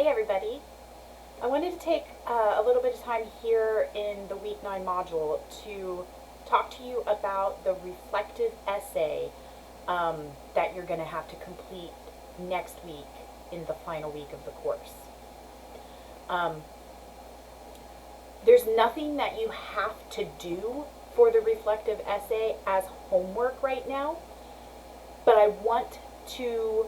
Hey everybody. I wanted to take a little bit of time here in the week 9 module to talk to you about the reflective essay that you're going to have to complete next week in the final week of the course. There's nothing that you have to do for the reflective essay as homework right now, but I want to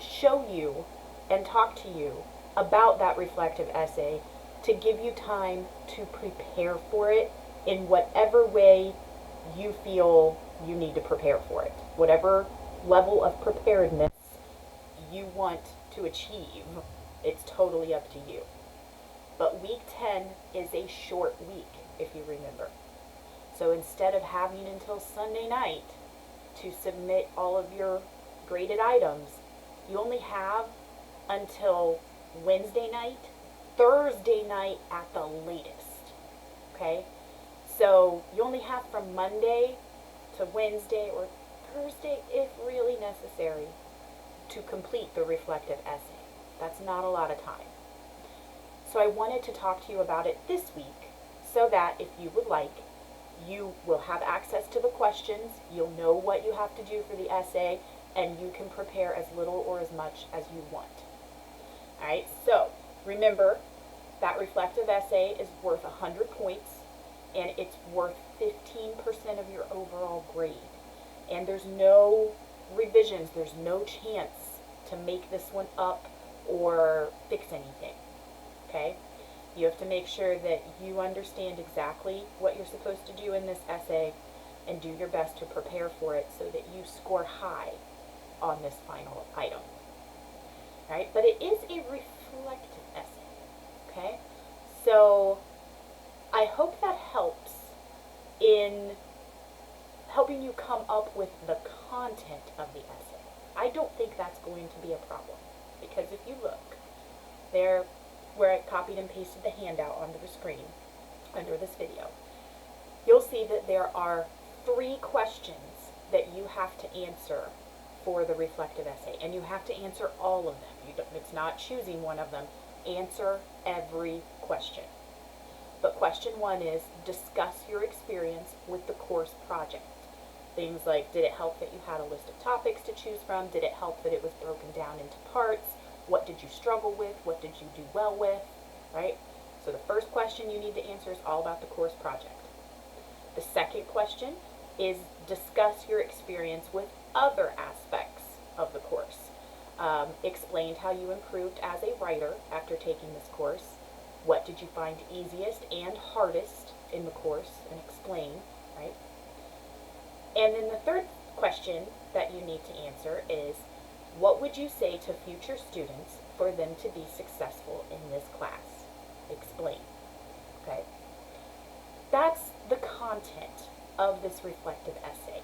show you and talk to you about that reflective essay to give you time to prepare for it in whatever way you feel you need to prepare for it. Whatever level of preparedness you want to achieve, it's totally up to you. But week 10 is a short week, if you remember. So instead of having until Sunday night to submit all of your graded items, you only have until Wednesday night, Thursday night at the latest. Okay? So you only have from Monday to Wednesday or Thursday, if really necessary, to complete the reflective essay. That's not a lot of time. So I wanted to talk to you about it this week so that if you would like, you will have access to the questions, you'll know what you have to do for the essay, and you can prepare as little or as much as you want. Alright, so remember that reflective essay is worth 100 points and it's worth 15% of your overall grade. And there's no revisions, there's no chance to make this one up or fix anything. Okay? You have to make sure that you understand exactly what you're supposed to do in this essay and do your best to prepare for it so that you score high on this final item. Right? But it is a reflective essay. Okay? So I hope that helps in helping you come up with the content of the essay. I don't think that's going to be a problem because if you look there where I copied and pasted the handout onto the screen under this video, you'll see that there are 3 questions that you have to answer for the reflective essay, and you have to answer all of them. It's not choosing one of them. Answer every question. But question 1 is discuss your experience with the course project. Things like, did it help that you had a list of topics to choose from? Did it help that it was broken down into parts? What did you struggle with? What did you do well with? Right? So the first question you need to answer is all about the course project. The second question is discuss your experience with other aspects of the course. Explained how you improved as a writer after taking this course. What did you find easiest and hardest in the course, and explain, right? And then the third question that you need to answer is, what would you say to future students for them to be successful in this class? Explain. Okay? That's the content of this reflective essay.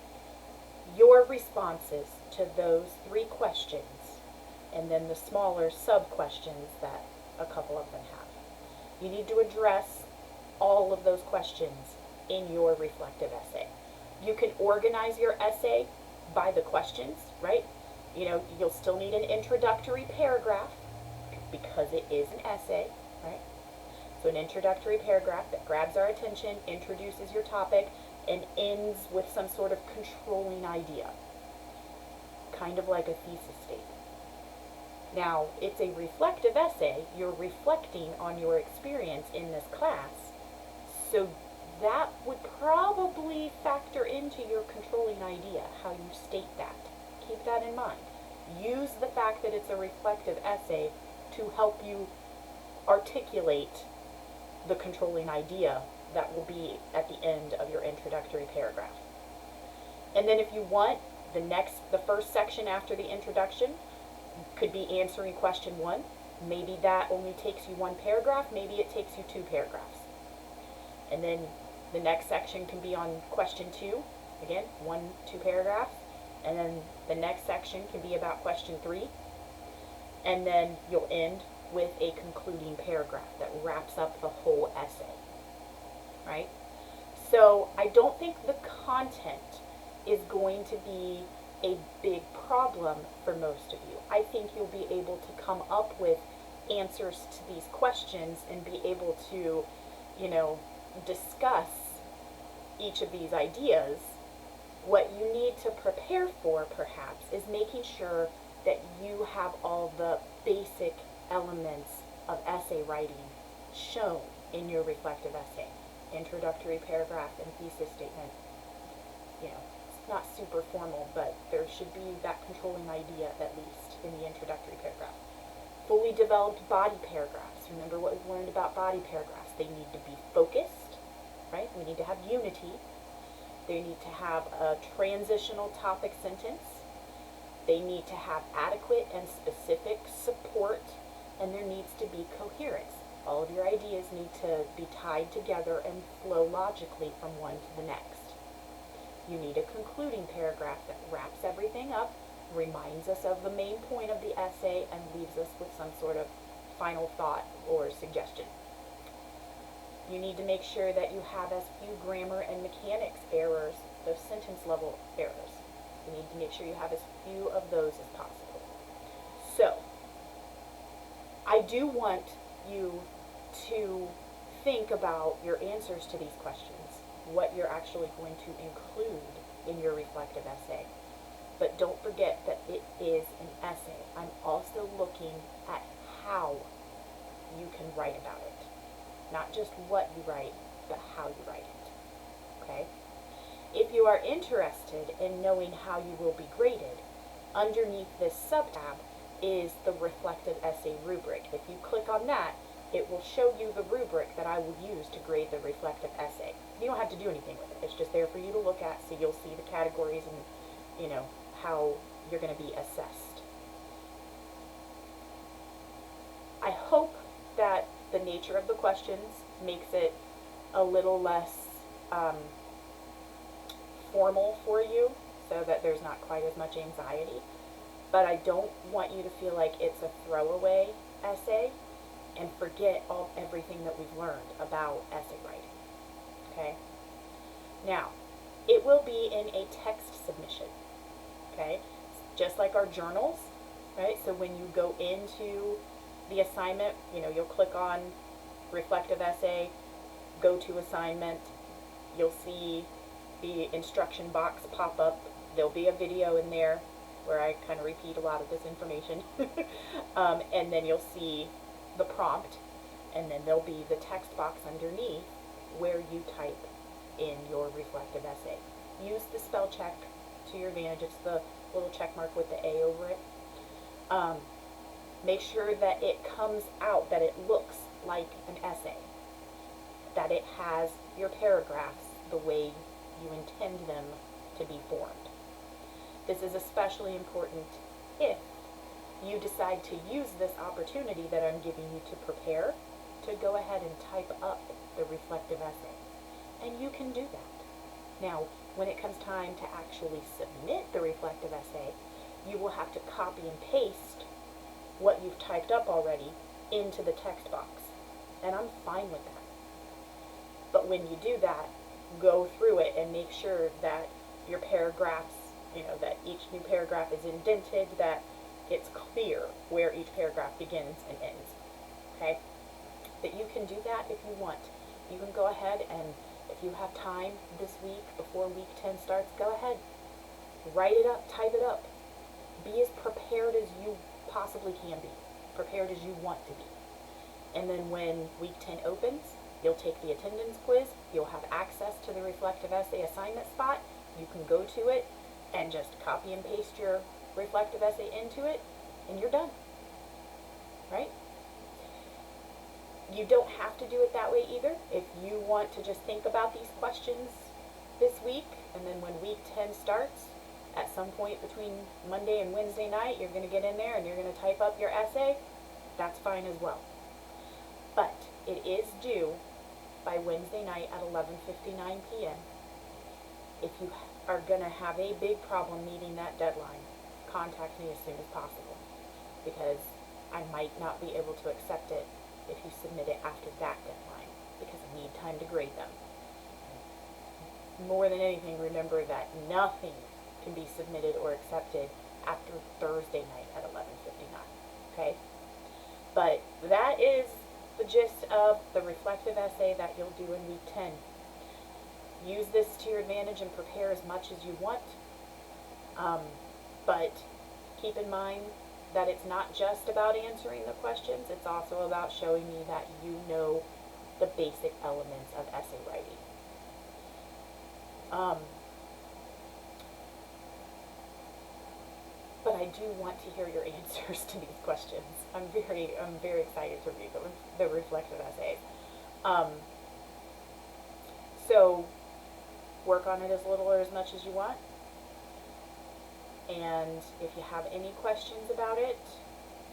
Your responses to those 3 questions, and then the smaller sub-questions that a couple of them have. You need to address all of those questions in your reflective essay. You can organize your essay by the questions, right? You know, you'll still need an introductory paragraph because it is an essay, right? So an introductory paragraph that grabs our attention, introduces your topic, and ends with some sort of controlling idea, kind of like a thesis statement. Now, it's a reflective essay. You're reflecting on your experience in this class, so that would probably factor into your controlling idea, how you state that. Keep that in mind. Use the fact that it's a reflective essay to help you articulate the controlling idea that will be at the end of your introductory paragraph. And then if you want, the first section after the introduction could be answering question 1. Maybe that only takes you 1 paragraph, maybe it takes you 2 paragraphs. And then the next section can be on question 2, again, 1-2 paragraphs. And then the next section can be about question 3. And then you'll end with a concluding paragraph that wraps up the whole essay. Right? So I don't think the content is going to be a big problem for most of you. I think you'll be able to come up with answers to these questions and be able to, discuss each of these ideas. What you need to prepare for, perhaps, is making sure that you have all the basic elements of essay writing shown in your reflective essay. Introductory paragraph and thesis statement. It's not super formal, but there should be that controlling idea, at least, in the introductory paragraph. Fully developed body paragraphs. Remember what we've learned about body paragraphs. They need to be focused, right? We need to have unity. They need to have a transitional topic sentence. They need to have adequate and specific support, and there needs to be coherence. All of your ideas need to be tied together and flow logically from one to the next. You need a concluding paragraph that wraps everything up, reminds us of the main point of the essay, and leaves us with some sort of final thought or suggestion. You need to make sure that you have as few grammar and mechanics errors, those sentence level errors. You need to make sure you have as few of those as possible. So, I do want you to think about your answers to these questions, what you're actually going to include in your reflective essay. But don't forget that it is an essay. I'm also looking at how you can write about it. Not just what you write, but how you write it. Okay? If you are interested in knowing how you will be graded, underneath this subtab is the reflective essay rubric. If you click on that, it will show you the rubric that I will use to grade the reflective essay. You don't have to do anything with it. It's just there for you to look at, so you'll see the categories and, how you're going to be assessed. I hope that the nature of the questions makes it a little less formal for you, so that there's not quite as much anxiety. But I don't want you to feel like it's a throwaway essay and forget everything that we've learned about essay writing. Okay? Now, it will be in a text submission. Okay? Just like our journals, right? So when you go into the assignment, you'll click on reflective essay, go to assignment, you'll see the instruction box pop up. There'll be a video in there where I kind of repeat a lot of this information. And then you'll see the prompt, and then there'll be the text box underneath where you type in your reflective essay. Use the spell check to your advantage. It's the little check mark with the A over it. Make sure that it comes out, that it looks like an essay, that it has your paragraphs the way you intend them to be formed. This is especially important if you decide to use this opportunity that I'm giving you to prepare, to go ahead and type up the reflective essay. And you can do that. Now, when it comes time to actually submit the reflective essay, you will have to copy and paste what you've typed up already into the text box. And I'm fine with that. But when you do that, go through it and make sure that your paragraphs, that each new paragraph is indented, that it's clear where each paragraph begins and ends. Okay? But you can do that if you want. You can go ahead and, if you have time this week before week 10 starts, go ahead. Write it up, type it up. Be as prepared as you possibly can be. Prepared as you want to be. And then when week 10 opens, you'll take the attendance quiz. You'll have access to the reflective essay assignment spot. You can go to it and just copy and paste your reflective essay into it, and you're done. Right? You don't have to do it that way either. If you want to just think about these questions this week, and then when week 10 starts, at some point between Monday and Wednesday night, you're going to get in there and you're going to type up your essay, that's fine as well. But it is due by Wednesday night at 11:59 p.m. If you are going to have a big problem meeting that deadline, contact me as soon as possible, because I might not be able to accept it if you submit it after that deadline, because I need time to grade them. More than anything, remember that nothing can be submitted or accepted after Thursday night at 11:59. Okay? But that is the gist of the reflective essay that you'll do in week 10. Use this to your advantage and prepare as much as you want. But keep in mind that it's not just about answering the questions, it's also about showing me that you know the basic elements of essay writing. But I do want to hear your answers to these questions. I'm very excited to read the reflective essays. So work on it as little or as much as you want. And if you have any questions about it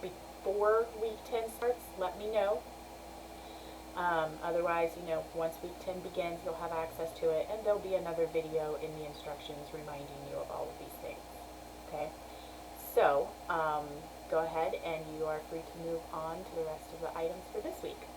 before week 10 starts, let me know. Otherwise, once week 10 begins, you'll have access to it, and there'll be another video in the instructions reminding you of all of these things. Okay? So, go ahead and you are free to move on to the rest of the items for this week.